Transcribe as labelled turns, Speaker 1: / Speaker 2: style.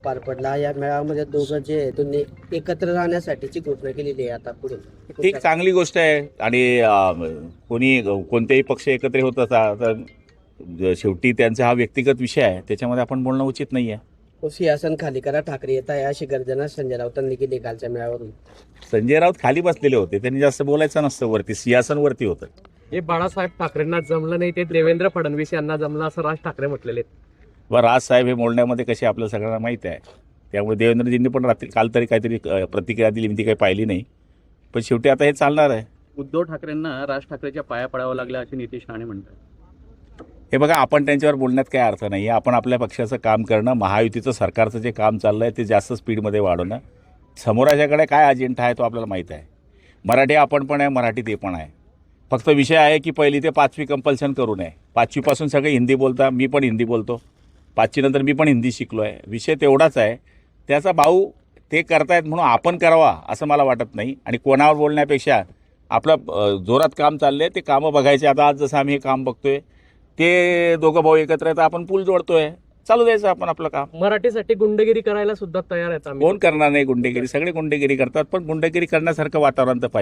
Speaker 1: पार पडला. या मेळाव्यामध्ये दोघं जे आहे त्यांनी एकत्र राहण्यासाठीची घोषणा केलेली आहे आता पुढे.
Speaker 2: ही चांगली गोष्ट आहे. आणि कोणी कोणतेही पक्ष एकत्र होत असा तर शेवटी त्यांचा हा व्यक्तिगत विषय आहे, त्याच्यामध्ये आपण बोलणं उचित नाही आहे.
Speaker 1: सिंहासन खाली करा, ठाकरे येत आहे अशी गर्जना संजय राऊतांनी केली कालच्या मेळाव्यावरून.
Speaker 2: संजय राऊत खाली बसलेले होते, त्यांनी जास्त बोलायचं नसतं, वरती सिंहासनवरती होतं.
Speaker 3: हे बाळासाहेब ठाकरेंना जमलं नाही, ते देवेंद्र फडणवीस यांना जमलं असं राज ठाकरे म्हटलेले आहेत.
Speaker 2: व राजसाहेब हे बोलण्यामध्ये कसे आपल्याला सगळ्यांना माहीत आहे. त्यामुळे देवेंद्रजींनी पण रात्री काल तरी काहीतरी प्रतिक्रिया दिली, मी ती काही पाहिली नाही. पण शेवटी आता हे चालणार आहे.
Speaker 4: उद्धव ठाकरेंना राज ठाकरेच्या पाया पडावं लागलं असे नितीश राणे म्हणतात.
Speaker 2: हे बघा, आपण त्यांच्यावर बोलण्यात काही अर्थ नाही आहे. आपण आपल्या पक्षाचं काम करणं, महायुतीचं सरकारचं जे काम चाललं आहे ते जास्त स्पीडमध्ये वाढवणं. समोराच्याकडे काय अजेंडा आहे तो आपल्याला माहीत आहे. मराठी आपण पण आहे, मराठी ते पण आहे. फक्त विषय आहे की पहिली ते 5वी कंपल्शन करू नये. 5वीपासून सगळे हिंदी बोलता, मी पण हिंदी बोलतो. 5वी नंतर मी पण हिंदी शिकलो आहे. विषय तेवढाच आहे. त्याचा भाऊ ते करतायत म्हणून आपण करावा असं मला वाटत नाही. आणि कोणावर बोलण्यापेक्षा आपलं जोरात काम चाललं आहे ते कामं बघायचे. आता आज जसं आम्ही हे काम बघतोय ते दोघं भाऊ एकत्र आहेत, आपण पूल जोडतोय, चालू द्यायचं आपण आपलं काम.
Speaker 3: मराठीसाठी गुंडगिरी करायला सुद्धा तयार आहेत आम्ही.
Speaker 2: कोण करणार नाही गुंडेगिरी? सगळे गुंडेगिरी करतात, पण गुंडेगिरी करण्यासारखं वातावरण तर पाहिजे.